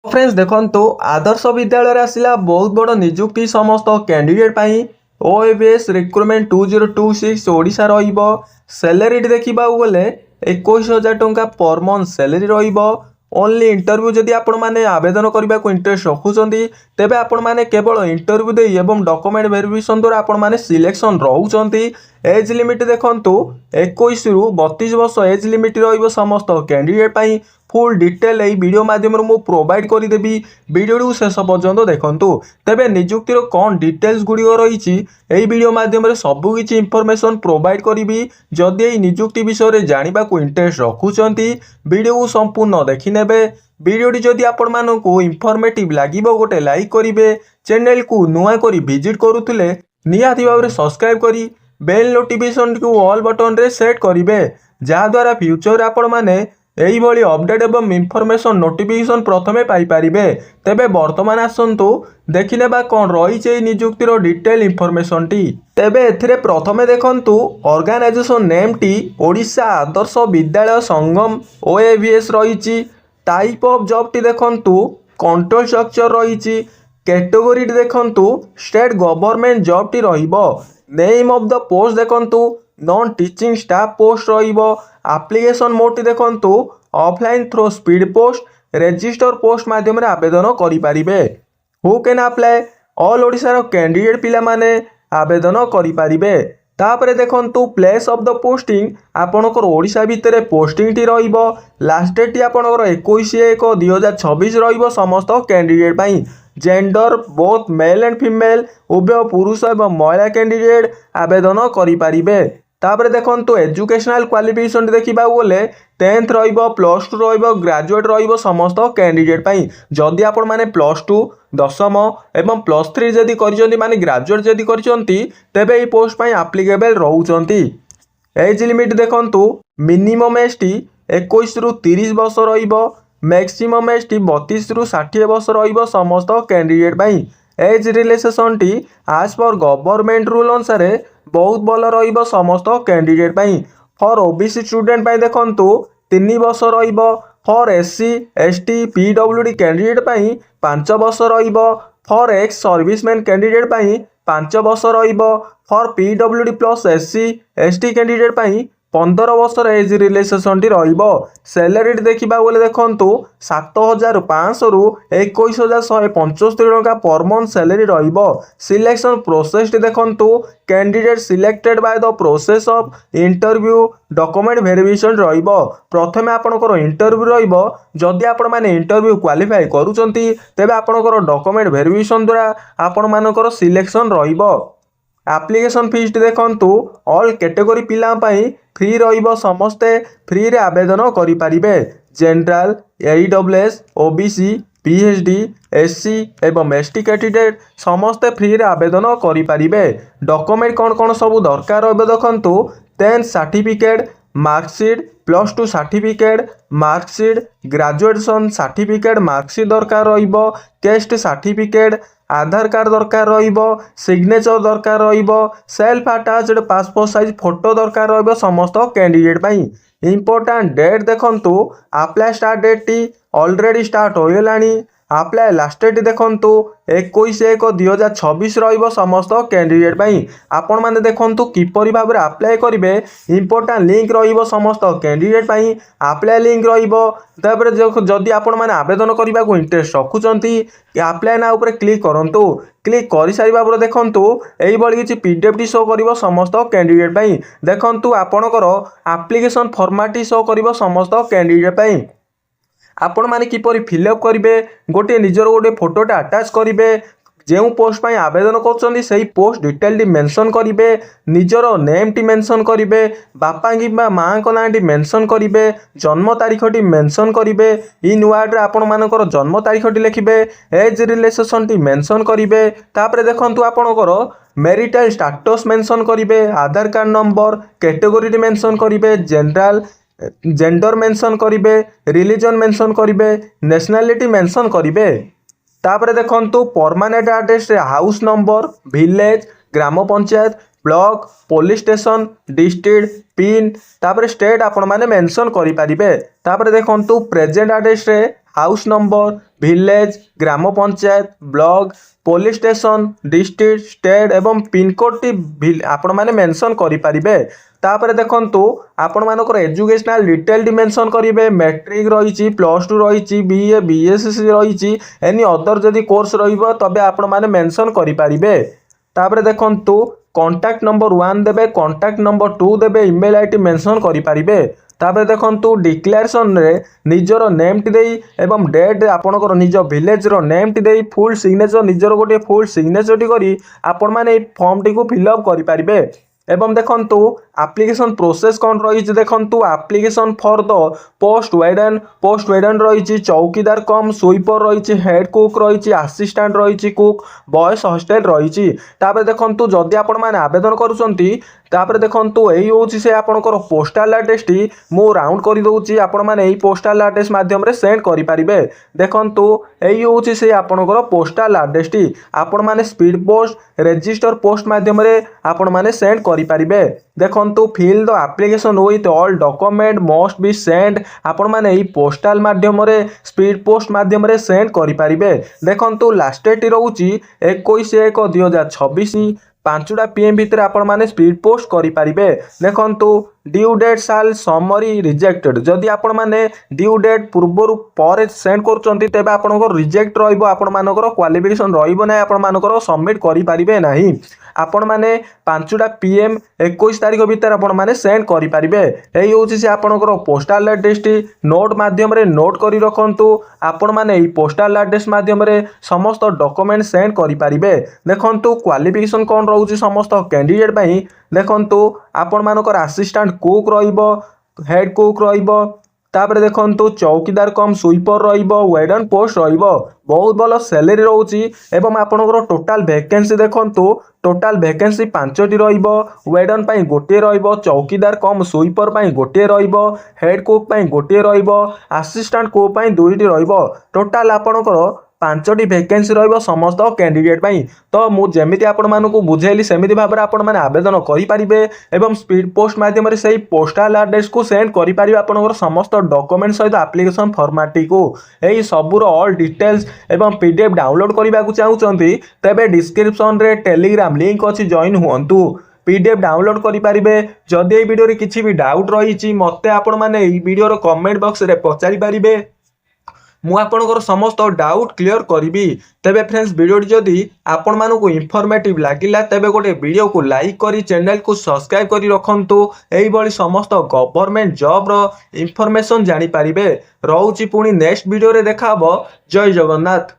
Friends देखो आदर्श विद्यालय आसला बहुत बड़ निजुक्ति समस्त कैंडिडेट ओएबीएस रिक्रुटमेंट 2026 ओडिशा सैलरी देखा गले 21,000 टंका per month salary only interview जदि आपण मैंने आवेदन करने को इंटरेस्ट रखुच्च तेबे आपण मैंने केवल इंटरव्यू दे एवं डॉक्यूमेंट वेरिफिकेशन द्वारा आपण मैंने सिलेक्शन रोच एज लिमिट देखु 21 रु 32 वर्ष एज लिमिट समस्त कैंडिडेट फुल डिटेल यही वीडियो माध्यम मु प्रोवाइड करदेवी वीडियो शेष पर्यंत देखूँ तेबे निजुक्तिर कौन डिटेल्स गुड़िक रही वीडियो माध्यम सबकि इनफॉरमेशन प्रोवाइड करी जदि यही निजुक्ति विषय में जानवा इंटरेस्ट रखुंट वीडियो को संपूर्ण देखने वीडियोटी जदि आपण मानक इनफॉर्मेटिव लगे गोटे लाइक करेंगे चैनल को नुआ कर विजिट करुले निहाती भाव में सब्सक्राइब करी बेल नोटिफिकेशन को ऑल बटन रे सेट करेंगे जहाद्वारा फ्यूचर आपण मैंने यही अपडेट एवं इनफॉरमेशन नोटिफिकेशन प्रथमे पाइपारे तेबे वर्तमान आसतु देखने कौन रही निजुक्तिर डिटेल इनफॉरमेशन टी तेबे एथिरे प्रथमे देखंतु ऑर्गेनाइजेशन नेम टी ओडिशा आदर्श विद्यालय संगम ओएवीएस रही टाइप ऑफ जॉब टी देखंतु कंट्रोल स्ट्रक्चर रही कैटेगोरी देखंतु स्टेट गवर्नमेंट जॉब टी रहिबो नेम ऑफ द पोस्ट देखंतु नॉन टीचिंग स्टाफ पोस्ट रहिबो एप्लिकेशन मोड देखंतु offline through speed post register post माध्यम आवेदन करें who can apply all Odisha candidate पिला माने आवेदन करें तापर देखंतु प्लेस ऑफ द पोस्टिंग आपणकर ओडिशा भितर पोस्टिंग टी रहिबो लास्ट डेट टी आपणकर 21/1/2026 रहिबो समस्त candidate pi gender both male and female उभय पुरुष एवं महिला कैंडिडेट आवेदन करें तापर देखंतु एजुकेशनल क्वालिफिकेशन देखा गले 10th +2 ग्रेजुएट समस्त कैंडिडेट जदि आपण माने +2 दशम एवं +3 जदि करिसेंती माने ग्रेजुएट जदि करिसेंती तेबे ई पोस्ट पई एप्लीकेबल रहउचंती एज लिमिट देखंतु मिनिमम एज टी 21 रु 30 वर्ष रहिबो मैक्सिमम एज टी 32 रु 60 वर्ष रहिबो समस्त कैंडिडेट एज रिलैक्सेशन टी आज पर गवर्नमेंट रूल अनुसार बहुत भल रहिबो समस्त कैंडिडेट फॉर ओबीसी स्टूडेंट देखंतु 3 वर्ष रहिबो for SC ST PWD candidate 5 वर्ष रहिबो फॉर एक्स सर्विसमैन कैंडिडेट 5 वर्ष रहिबो for PWD plus SC ST candidate 15 वर्ष एज रिलैक्सेशन टी रहिबो सैलरी देखा गले देखंतु 7,500 रु 21,175 टंका पर मंथ सैलरी रहिबो सिलेक्शन प्रोसेस टी देखंतु candidate selected by the process of interview document verification रहिबो प्रथमे आपनकर इंटरव्यू रहिबो जदि आपण माने इंटरव्यू क्वालिफाई करूचंती तेबे आपनकर डॉक्यूमेंट वेरिफिकेशन द्वारा आपण मानकर सिलेक्शन रहिबो एप्लिकेशन फीस देखंतु ऑल कैटेगरी पिला फ्री रहिबो समस्ते फ्री रे आवेदन करि परिबे जनरल एईडब्ल्यूएस ओबीसी पीएचडी एससी एवं एसटी कैंडिडेट समस्ते फ्री रे आवेदन करि परिबे डॉक्यूमेंट कौन कौन सब दरकार रहबे देखंतु 10th certificate marksheet +2 certificate marksheet graduation certificate marksheet दरकार रहिबो टेस्ट सर्टिफिकेट आधार कार्ड दरकार रहिबो सिग्नेचर दरकार रहिबो self attached passport size photo दरकार रहिबो समस्त कैंडिडेट इंपोर्टेंट डेट देखंतु अप्लाई स्टार्ट डेट टी ऑलरेडी स्टार्ट होइलानी अप्लाई लास्ट डेट देखंतु 21/1/2026 रहिबो समस्त कैंडिडेट आपण माने देखंतु किपरि भाव में अप्लाई करिवे इंपोर्टेंट लिंक रहिबो समस्त कैंडिडेट अप्लाई लिंक रहिबो तापर जदि आपण माने आवेदन करबा को इंटरेस्ट रखुचंती अप्लाई ना ऊपर क्लिक करंतु क्लिक कर सारिबा पर देखंतु एई बळी किछि पीडीएफ टी शो करिवो समस्त कैंडिडेट देखंतु आपणकर एप्लिकेशन फॉर्मेट शो करिवो समस्त कैंडिडेट आपण माने किपरि फिलअप करेंगे गोटे निजर गोटे फोटोटा अटैच करेंगे जो पोस्ट पर आवेदन कर सही पोस्ट डिटेल टी मेंशन करेंगे निजर नेम टी मेंशन करेंगे बापा कि माँ का ना टी मेंशन करेंगे जन्म तारीख टी मेंशन करेंगे इन वार्ड आपण मानकर जन्म तारीख टी लिखिबे एज रिलैक्सेशन टी मेंशन करेंगे तापर देखंतु आपणकर मैरिटल स्टेटस मेंशन करेंगे आधार कार्ड नंबर कैटेगरी टी मेंशन करेंगे जनरल जेंडर मेंशन करेंगे रिलीजन मेंशन करेंगे नेशनलिटी मेंशन करेंगे तापर देखंतु permanent address house number village ग्राम panchayat block police station district pin तापर स्टेट आपण माने मेंशन करि परिबे तापर देखंतु प्रेजेंट एड्रेस रे हाउस नंबर विलेज ग्राम panchayat block police station district state एवं पिनकोड टी आपण मैंने मेंशन करें। तापर देखंतु आपण मानकर एजुकेशनल डिटेल मेंशन करेंगे मैट्रिक रही +2 रही बीए बीएससी रही एनी अदर जदि कोर्स रहिबो तबे आपण माने मेंशन करें। तापर देखंतु कॉन्टैक्ट नंबर 1 देबे कॉन्टैक्ट नंबर 2 देबे ईमेल आईडी मेंशन करें। तापर देखंतु डिक्लेरेशन रे निजर नेम टी देई एवं डेट आपणकर निज विलेज रो नेम टी देई फुल सिग्नेचर निजर गोटे फुल सिग्नेचर टी करी आपण माने फॉर्म टी को फिल अप करि पारिबे। एवं देखंतु एप्लिकेशन प्रोसेस कौन रही देखंतु application for the post Whedon रही चौकीदार कम स्वीपर रही हेड कुक रही असिस्टेंट रही कुक बॉयज हॉस्टल रही। तापर देखंतु जदि आपण माने आवेदन करूछंती तापर देखंतु एई होची से आपनकर पोस्टल एड्रेस टी मु राउंड करि दउची आपण माने एई पोस्टल एड्रेस माध्यम रे सेंड करि पारिबे। देखंतु एई होची से आपनकर पोस्टल एड्रेस टी आपण माने स्पीड पोस्ट रजिस्टर पोस्ट माध्यम रे आपण माने सेंड करि पारिबे। देखंतु fill the application with all document must be send आपण माने एई पोस्टल माध्यम रे स्पीड पोस्ट माध्यम रे सेंड करि पारिबे। देखंतु लास्ट डेट रहउची 21/1/2026 5टा PM भितर आपण माने स्पीड पोस्ट करि पारिबे। देखंतु ड्यू डेट साल समरी रिजेक्टेड जदि आपण माने ड्यू डेट पूर्व पर सेंड करचंती तेबे आपनकर रिजेक्ट रहइबो आपण मानकर क्वालिफिकेशन रहइबो नै आपण मानकर सबमिट करि पारिबे नाही। आपण माने 5टा PM 21 तारिख भितर आपण माने सेंड करि पारिबे। एई होची से आपनकर पोस्टल एड्रेस टी नोट माध्यम रे नोट करि रखंतु आपण माने एई पोस्टल एड्रेस माध्यम रे समस्त डॉक्यूमेंट सेंड करि पारिबे। देखंतु क्वालिफिकेशन कोन रहउची समस्त कैंडिडेट पई देखंतु आपण मानकर असिस्टेंट कुक रहिबो हेड कुक रहिबो तापर देखंतु चौकीदार कम स्वीपर रहिबो वेडन पोस्ट रहिबो बहुत भल सैलरी रहउची एवं आपनकर टोटल वैकेंसी देखंतु टोटल वैकेंसी 5टी रहिबो वेडन पई गोटे रहिबो चौकीदार कम स्वीपर पई गोटे रहिबो हेड कुक पई गोटे रहिबो असिस्टेंट कुक पई 2टी रहिबो टोटल आपनकर 5टी वैकेंसी रहिबो समस्त कैंडिडेट पई। तो मु जेमिति आपण मानकु बुझेली सेमिति भाबरे आपण माने आवेदन करि पारिबे एवं स्पीड पोस्ट माध्यम रे सेही पोस्टल एड्रेस को सेंड करि पारिबे आपनकर समस्त डॉक्यूमेंट सहित एप्लिकेशन फॉर्मेट को एही सबुर ऑल डिटेल्स एवं पीडीएफ डाउनलोड करबा को चाहउचंती तेबे डिस्क्रिप्शन रे टेलीग्राम लिंक अछि जॉइन हुअन्तु पीडीएफ डाउनलोड करि पारिबे। जदि एई वीडियो रे किछि भी डाउट रहिछि मते आपण माने एई वीडियो रो कमेंट बॉक्स रे पचारि पारिबे मु आपनकर समस्त डाउट क्लियर करी। तेबे फ्रेंड्स वीडियो जदि आपण मानकु इन्फॉर्मेटिव लागिला तेबे गोटे वीडियो को लाइक करी चैनल को सब्सक्राइब करी रखंतु एई बळी समस्त गवर्नमेंट जॉब रो इन्फॉर्मेशन जानि पारिबे। रहउची पुनी नेक्स्ट वीडियो रे देखाबो। जय जगन्नाथ।